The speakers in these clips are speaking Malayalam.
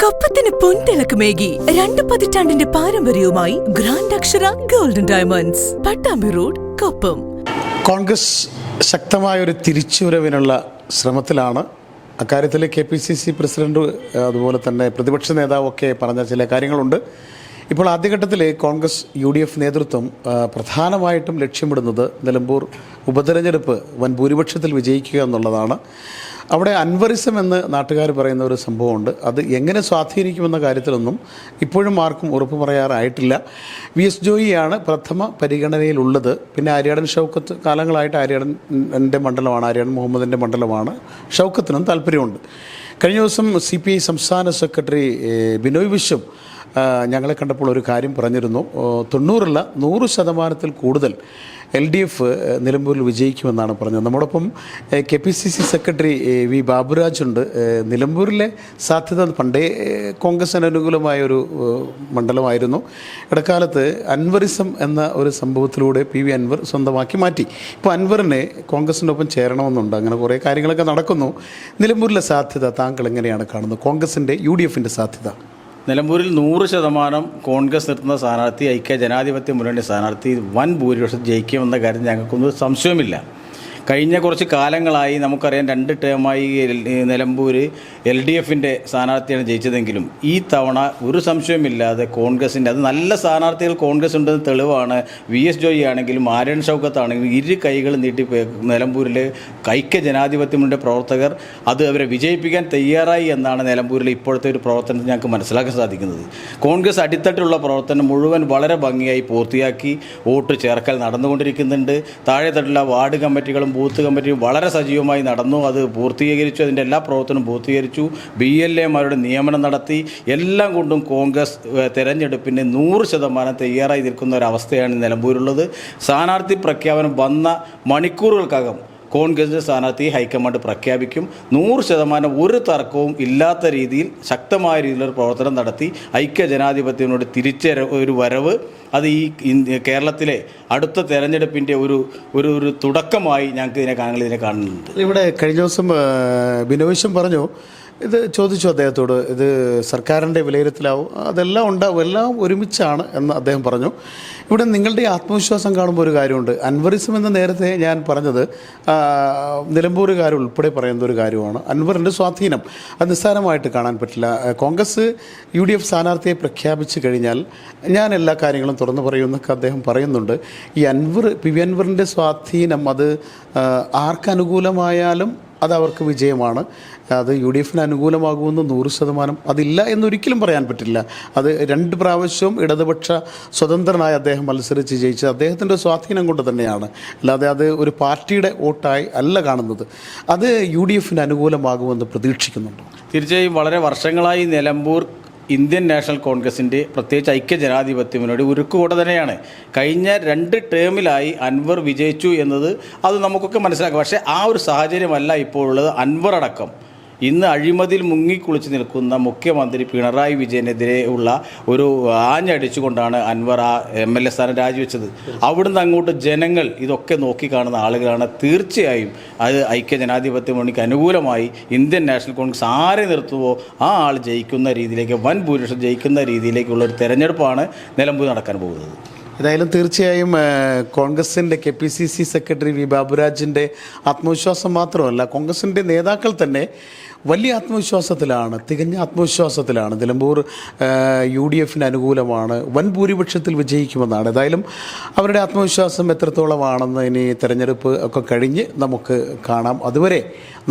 കൊപ്പത്തിന് പൊൻതിളക്കമേകി 2 പതിറ്റാണ്ടിന്റെ പാരമ്പര്യവുമായി ഗ്രാൻഡ് അക്ഷര golden diamonds, Pattambi road, Koppam. Congress ശക്തമായ ഒരു തിരിച്ചുവരവിനുള്ള ശ്രമത്തിലാണ്. അക്കാര്യത്തിൽ KPCC പ്രസിഡന്റ് അതുപോലെ തന്നെ പ്രതിപക്ഷ നേതാവൊക്കെ പറഞ്ഞ ചില കാര്യങ്ങളുണ്ട്. ഇപ്പോൾ ആദ്യഘട്ടത്തിൽ കോൺഗ്രസ് UDF നേതൃത്വം പ്രധാനമായിട്ടും ലക്ഷ്യമിടുന്നത് നിലമ്പൂർ ഉപതെരഞ്ഞെടുപ്പ് വൻ ഭൂരിപക്ഷത്തിൽ വിജയിക്കുക എന്നുള്ളതാണ്. അവിടെ അൻവറിസം എന്ന് നാട്ടുകാർ പറയുന്ന ഒരു സംഭവമുണ്ട്. അത് എങ്ങനെ സ്വാധീനിക്കുമെന്ന കാര്യത്തിലൊന്നും ഇപ്പോഴും ആർക്കും ഉറപ്പ് പറയാറായിട്ടില്ല. VS ജോയിയാണ് പ്രഥമ പരിഗണനയിലുള്ളത്. പിന്നെ ആര്യാടൻ ഷൗക്കത്ത് കാലങ്ങളായിട്ട് ആര്യാടൻ്റെ മണ്ഡലമാണ്, ആര്യാടൻ മുഹമ്മദിൻ്റെ മണ്ഡലമാണ്. ഷൗക്കത്തിനും താല്പര്യമുണ്ട്. കഴിഞ്ഞ ദിവസം CPI സംസ്ഥാന സെക്രട്ടറി ബിനോയ് വിശ്വം ഞങ്ങളെ കണ്ടപ്പോൾ ഒരു കാര്യം പറഞ്ഞിരുന്നു. 100% കൂടുതൽ LDF നിലമ്പൂരിൽ വിജയിക്കുമെന്നാണ് പറഞ്ഞത്. നമ്മോടൊപ്പം KPCC സെക്രട്ടറി V ബാബുരാജ് ഉണ്ട്. നിലമ്പൂരിലെ സാധ്യത പണ്ടേ കോൺഗ്രസിന് അനുകൂലമായൊരു മണ്ഡലമായിരുന്നു. ഇടക്കാലത്ത് അൻവറിസം എന്ന ഒരു സംഭവത്തിലൂടെ PV അൻവർ സ്വന്തമാക്കി മാറ്റി. ഇപ്പോൾ അൻവറിനെ കോൺഗ്രസിൻ്റെ ഒപ്പം ചേരണമെന്നുണ്ട്. അങ്ങനെ കുറേ കാര്യങ്ങളൊക്കെ നടക്കുന്നു. നിലമ്പൂരിലെ സാധ്യത താങ്കൾ എങ്ങനെയാണ് കാണുന്നത്? കോൺഗ്രസിൻ്റെ UDFൻ്റെ സാധ്യത നിലമ്പൂരിൽ 100% കോൺഗ്രസ് നിർത്തുന്ന സ്ഥാനാർത്ഥി, ഐക്യ ജനാധിപത്യ മുന്നണി സ്ഥാനാർത്ഥി വൻ ഭൂരിപക്ഷം ജയിക്കുമെന്ന കാര്യത്തിൽ ഞങ്ങൾക്കൊന്നും സംശയമില്ല. കഴിഞ്ഞ കുറച്ച് കാലങ്ങളായി നമുക്കറിയാം, 2 ടേമായി നിലമ്പൂർ LDFൻ്റെ സ്ഥാനാർത്ഥിയാണ് ജയിച്ചതെങ്കിലും ഈ തവണ ഒരു സംശയമില്ലാതെ കോൺഗ്രസിൻ്റെ, അത് നല്ല സ്ഥാനാർത്ഥികൾ കോൺഗ്രസ് ഉണ്ടെന്ന് തെളിവാണ്. VS ജോയി ആണെങ്കിലും ആര്യൻ ഷൗക്കത്താണെങ്കിലും ഇരു കൈകൾ നീട്ടി നിലമ്പൂരിലെ ഐക്യ ജനാധിപത്യ മുന്നണി പ്രവർത്തകർ അവരെ വിജയിപ്പിക്കാൻ തയ്യാറായി എന്നാണ് നിലമ്പൂരിലെ ഇപ്പോഴത്തെ ഒരു പ്രവർത്തനത്തിൽ ഞങ്ങൾക്ക് മനസ്സിലാക്കാൻ സാധിക്കുന്നത്. കോൺഗ്രസ് അടിത്തട്ടിലുള്ള പ്രവർത്തനം മുഴുവൻ വളരെ ഭംഗിയായി പൂർത്തിയാക്കി. വോട്ട് ചേർക്കൽ നടന്നുകൊണ്ടിരിക്കുന്നുണ്ട്. താഴെത്തട്ടിലുള്ള വാർഡ് കമ്മിറ്റികളും ബൂത്ത് കമ്മിറ്റിയും വളരെ സജീവമായി നടന്നു. അത് പൂർത്തീകരിച്ചു. അതിൻ്റെ എല്ലാ പ്രവർത്തനവും പൂർത്തീകരിച്ചു. BLAമാരുടെ നിയമനം നടത്തി. എല്ലാം കൊണ്ടും കോൺഗ്രസ് തെരഞ്ഞെടുപ്പിന് 100% തയ്യാറായി നിൽക്കുന്ന ഒരവസ്ഥയാണ് നിലമ്പൂരുള്ളത്. സ്ഥാനാർത്ഥി പ്രഖ്യാപനം വന്ന മണിക്കൂറുകൾക്കകം കോൺഗ്രസിൻ്റെ സ്ഥാനാർത്ഥി ഹൈക്കമാൻഡ് പ്രഖ്യാപിക്കും. 100% ഒരു തർക്കവും ഇല്ലാത്ത രീതിയിൽ ശക്തമായ രീതിയിലൊരു പ്രവർത്തനം നടത്തി ഐക്യ ജനാധിപത്യത്തിനോട് ഒരു വരവ്, അത് ഈ കേരളത്തിലെ അടുത്ത തെരഞ്ഞെടുപ്പിൻ്റെ ഒരു തുടക്കമായി ഞങ്ങൾക്ക് ഇതിനെ കാണുന്നുണ്ട്. ഇവിടെ കഴിഞ്ഞ ദിവസം ബിനോയ് പറഞ്ഞു, ഇത് ചോദിച്ചു അദ്ദേഹത്തോട്, ഇത് സർക്കാരിൻ്റെ വിലയിരുത്തലാവും, അതെല്ലാം ഉണ്ടാവും, എല്ലാം ഒരുമിച്ചാണ് എന്ന് അദ്ദേഹം പറഞ്ഞു. ഇവിടെ നിങ്ങളുടെ ആത്മവിശ്വാസം കാണുമ്പോൾ ഒരു കാര്യമുണ്ട്. അൻവറിസം എന്ന് നേരത്തെ ഞാൻ പറഞ്ഞത് നിലമ്പൂരുകാരുൾപ്പെടെ പറയുന്ന ഒരു കാര്യമാണ്. അൻവറിൻ്റെ സ്വാധീനം അത് നിസ്സാരമായിട്ട് കാണാൻ പറ്റില്ല. കോൺഗ്രസ് UDF സ്ഥാനാർത്ഥിയെ പ്രഖ്യാപിച്ചു കഴിഞ്ഞാൽ ഞാൻ എല്ലാ കാര്യങ്ങളും തുറന്നു പറയുമെന്നൊക്കെ അദ്ദേഹം പറയുന്നുണ്ട്. ഈ PV അൻവറിൻ്റെ സ്വാധീനം അത് ആർക്കനുകൂലമായാലും അത് അവർക്ക് വിജയമാണ്. അത് UDFന് അനുകൂലമാകുമെന്ന് 100% അതില്ല എന്നൊരിക്കലും പറയാൻ പറ്റില്ല. അത് 2 പ്രാവശ്യവും ഇടതുപക്ഷ സ്വതന്ത്രനായി അദ്ദേഹം മത്സരിച്ച് ജയിച്ചത് അദ്ദേഹത്തിൻ്റെ സ്വാധീനം കൊണ്ട് തന്നെയാണ്. അല്ലാതെ അത് ഒരു പാർട്ടിയുടെ വോട്ടായി അല്ല കാണുന്നത്. അത് UDFന് അനുകൂലമാകുമെന്ന് പ്രതീക്ഷിക്കുന്നുണ്ട്. തീർച്ചയായും വളരെ വർഷങ്ങളായി നിലമ്പൂർ ഇന്ത്യൻ നാഷണൽ കോൺഗ്രസിൻ്റെ, പ്രത്യേകിച്ച് ഐക്യ ജനാധിപത്യ മുന്നണി ഉരുക്കുകൂടെ തന്നെയാണ്. കഴിഞ്ഞ 2 ടേമിലായി അൻവർ വിജയിച്ചു എന്നത് അത് നമുക്കൊക്കെ മനസ്സിലാക്കാം. പക്ഷേ ആ ഒരു സാഹചര്യമല്ല ഇപ്പോഴുള്ളത്. അൻവർ അടക്കം ഇന്ന് അഴിമതിയിൽ മുങ്ങിക്കുളിച്ച് നിൽക്കുന്ന മുഖ്യമന്ത്രി പിണറായി വിജയനെതിരെ ഉള്ള ഒരു ആഞ്ഞടിച്ചുകൊണ്ടാണ് അൻവർ ആ MLA സ്ഥാനം രാജിവെച്ചത്. അവിടുന്ന് അങ്ങോട്ട് ജനങ്ങൾ ഇതൊക്കെ നോക്കിക്കാണുന്ന ആളുകളാണ്. തീർച്ചയായും അത് ഐക്യ ജനാധിപത്യ മുന്നണിക്ക് അനുകൂലമായി ഇന്ത്യൻ നാഷണൽ കോൺഗ്രസ് ആരെ നിർത്തുമോ ആ ആൾ ജയിക്കുന്ന രീതിയിലേക്ക്, വൻ ഭൂരിപക്ഷം ജയിക്കുന്ന രീതിയിലേക്കുള്ള ഒരു തെരഞ്ഞെടുപ്പാണ് നിലമ്പൂർ നടക്കാൻ പോകുന്നത്. ഏതായാലും തീർച്ചയായും കോൺഗ്രസിൻ്റെ KPCC സെക്രട്ടറി V ബാബുരാജിൻ്റെ ആത്മവിശ്വാസം മാത്രമല്ല, കോൺഗ്രസിൻ്റെ നേതാക്കൾ തന്നെ വലിയ ആത്മവിശ്വാസത്തിലാണ്, തികഞ്ഞ ആത്മവിശ്വാസത്തിലാണ്. നിലമ്പൂർ UDFന് അനുകൂലമാണ്, വൻ ഭൂരിപക്ഷത്തിൽ വിജയിക്കുമെന്നാണ്. ഏതായാലും അവരുടെ ആത്മവിശ്വാസം എത്രത്തോളമാണെന്ന് ഇനി തെരഞ്ഞെടുപ്പ് ഒക്കെ കഴിഞ്ഞ് നമുക്ക് കാണാം. അതുവരെ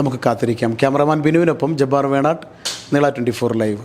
നമുക്ക് കാത്തിരിക്കാം. ക്യാമറമാൻ ബിനുവിനൊപ്പം ജബ്ബാർ വേണാട്ട്, നീള 24 ലൈവ്.